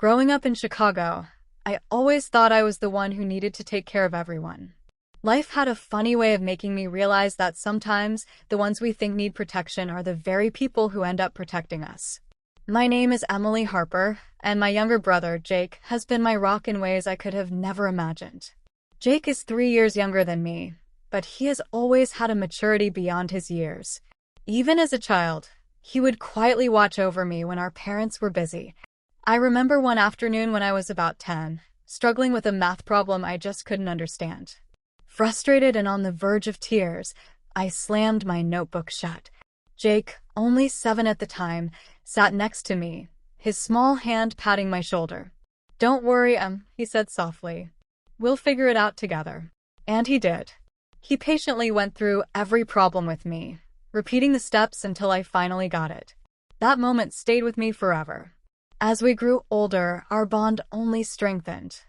Growing up in Chicago, I always thought I was the one who needed to take care of everyone. Life had a funny way of making me realize that sometimes the ones we think need protection are the very people who end up protecting us. My name is Emily Harper, and my younger brother, Jake, has been my rock in ways I could have never imagined. Jake is 3 years younger than me, but he has always had a maturity beyond his years. Even as a child, he would quietly watch over me when our parents were busy. I remember one afternoon when I was about 10, struggling with a math problem I just couldn't understand. Frustrated and on the verge of tears, I slammed my notebook shut. Jake, only 7 at the time, sat next to me, his small hand patting my shoulder. "Don't worry, he said softly. "We'll figure it out together." And he did. He patiently went through every problem with me, repeating the steps until I finally got it. That moment stayed with me forever. As we grew older, our bond only strengthened.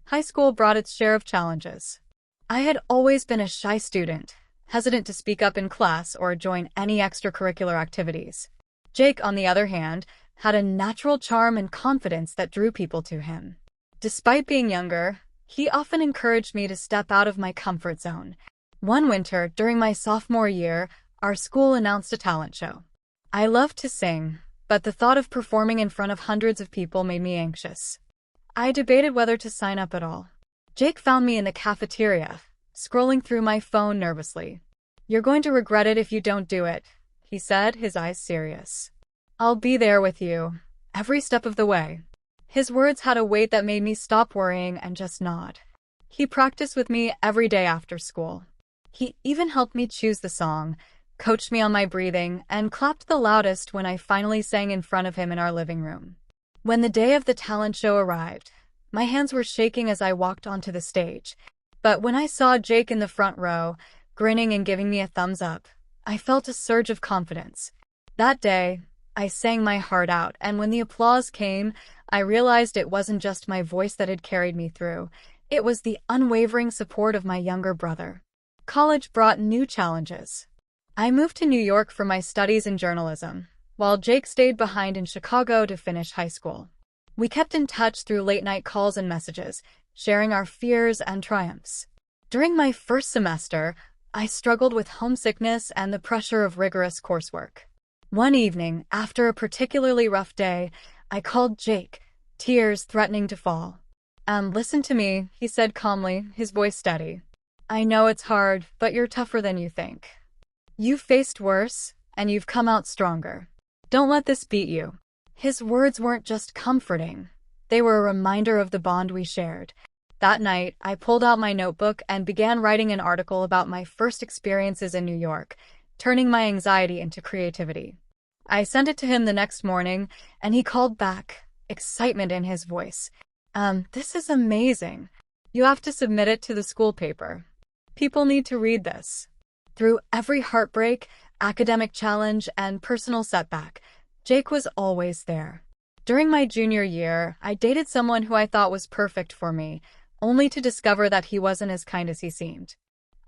High school brought its share of challenges. I had always been a shy student, hesitant to speak up in class or join any extracurricular activities. Jake, on the other hand, had a natural charm and confidence that drew people to him. Despite being younger, he often encouraged me to step out of my comfort zone. One winter, during my sophomore year, our school announced a talent show. I loved to sing, but the thought of performing in front of hundreds of people made me anxious. I debated whether to sign up at all. Jake found me in the cafeteria, scrolling through my phone nervously. "You're going to regret it if you don't do it," he said, his eyes serious. "I'll be there with you, every step of the way." His words had a weight that made me stop worrying and just nod. He practiced with me every day after school. He even helped me choose the song, coached me on my breathing, and clapped the loudest when I finally sang in front of him in our living room. When the day of the talent show arrived, my hands were shaking as I walked onto the stage. But when I saw Jake in the front row, grinning and giving me a thumbs up, I felt a surge of confidence. That day, I sang my heart out, and when the applause came, I realized it wasn't just my voice that had carried me through. It was the unwavering support of my younger brother. College brought new challenges. I moved to New York for my studies in journalism, while Jake stayed behind in Chicago to finish high school. We kept in touch through late-night calls and messages, sharing our fears and triumphs. During my first semester, I struggled with homesickness and the pressure of rigorous coursework. One evening, after a particularly rough day, I called Jake, tears threatening to fall. "Listen to me," he said calmly, his voice steady. "I know it's hard, but you're tougher than you think. You've faced worse, and you've come out stronger. Don't let this beat you." His words weren't just comforting. They were a reminder of the bond we shared. That night, I pulled out my notebook and began writing an article about my first experiences in New York, turning my anxiety into creativity. I sent it to him the next morning, and he called back, excitement in his voice. This is amazing. You have to submit it to the school paper. People need to read this." Through every heartbreak, academic challenge, and personal setback, Jake was always there. During my junior year, I dated someone who I thought was perfect for me, only to discover that he wasn't as kind as he seemed.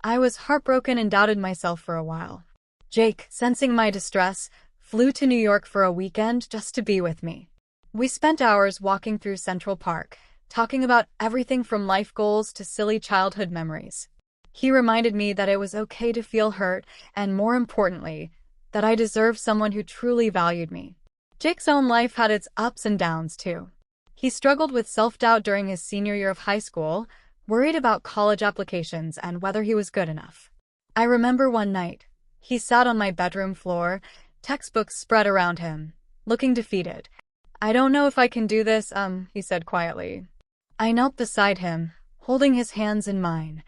I was heartbroken and doubted myself for a while. Jake, sensing my distress, flew to New York for a weekend just to be with me. We spent hours walking through Central Park, talking about everything from life goals to silly childhood memories. He reminded me that it was okay to feel hurt, and more importantly, that I deserved someone who truly valued me. Jake's own life had its ups and downs too. He struggled with self-doubt during his senior year of high school, worried about college applications and whether he was good enough. I remember one night, he sat on my bedroom floor, textbooks spread around him, looking defeated. "I don't know if I can do this, he said quietly. I knelt beside him, holding his hands in mine.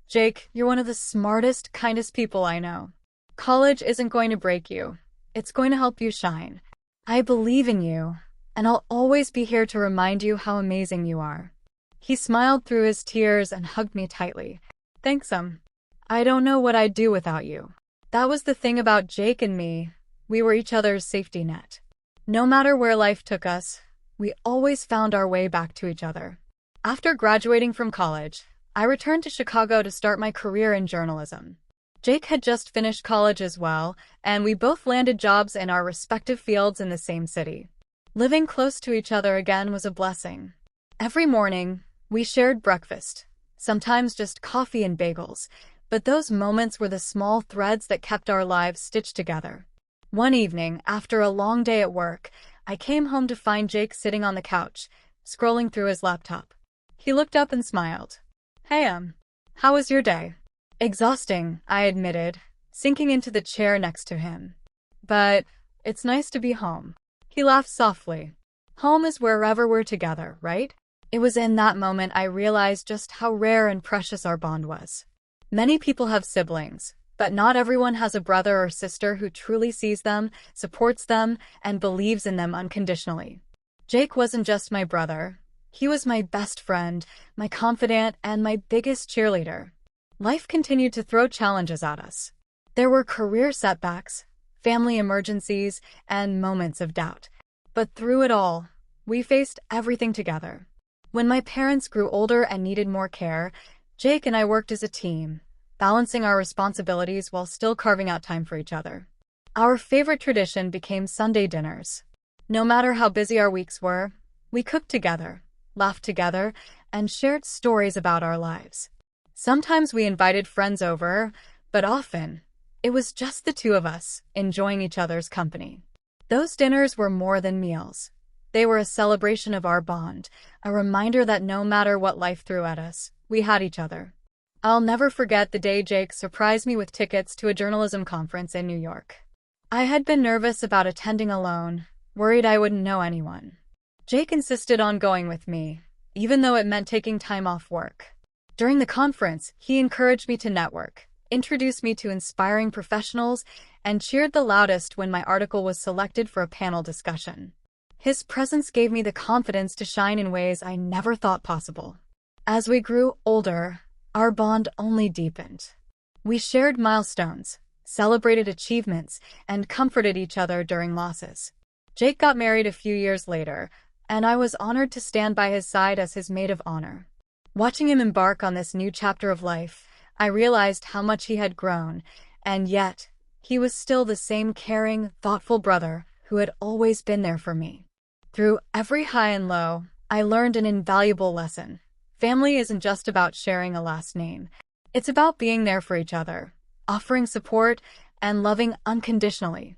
"Jake, you're one of the smartest, kindest people I know. College isn't going to break you. It's going to help you shine. I believe in you, and I'll always be here to remind you how amazing you are." He smiled through his tears and hugged me tightly. "Thanks, I don't know what I'd do without you." That was the thing about Jake and me. We were each other's safety net. No matter where life took us, we always found our way back to each other. After graduating from college, I returned to Chicago to start my career in journalism. Jake had just finished college as well, and we both landed jobs in our respective fields in the same city. Living close to each other again was a blessing. Every morning, we shared breakfast, sometimes just coffee and bagels, but those moments were the small threads that kept our lives stitched together. One evening, after a long day at work, I came home to find Jake sitting on the couch, scrolling through his laptop. He looked up and smiled. "Hey, how was your day?" "Exhausting," I admitted, sinking into the chair next to him. "But it's nice to be home." He laughed softly. "Home is wherever we're together, right?" It was in that moment I realized just how rare and precious our bond was. Many people have siblings, but not everyone has a brother or sister who truly sees them, supports them, and believes in them unconditionally. Jake wasn't just my brother. He was my best friend, my confidant, and my biggest cheerleader. Life continued to throw challenges at us. There were career setbacks, family emergencies, and moments of doubt. But through it all, we faced everything together. When my parents grew older and needed more care, Jake and I worked as a team, balancing our responsibilities while still carving out time for each other. Our favorite tradition became Sunday dinners. No matter how busy our weeks were, we cooked together, laughed together, and shared stories about our lives. Sometimes we invited friends over, but often, it was just the two of us, enjoying each other's company. Those dinners were more than meals. They were a celebration of our bond, a reminder that no matter what life threw at us, we had each other. I'll never forget the day Jake surprised me with tickets to a journalism conference in New York. I had been nervous about attending alone, worried I wouldn't know anyone. Jake insisted on going with me, even though it meant taking time off work. During the conference, he encouraged me to network, introduced me to inspiring professionals, and cheered the loudest when my article was selected for a panel discussion. His presence gave me the confidence to shine in ways I never thought possible. As we grew older, our bond only deepened. We shared milestones, celebrated achievements, and comforted each other during losses. Jake got married a few years later, and I was honored to stand by his side as his maid of honor. Watching him embark on this new chapter of life, I realized how much he had grown, and yet, he was still the same caring, thoughtful brother who had always been there for me. Through every high and low, I learned an invaluable lesson. Family isn't just about sharing a last name. It's about being there for each other, offering support, and loving unconditionally.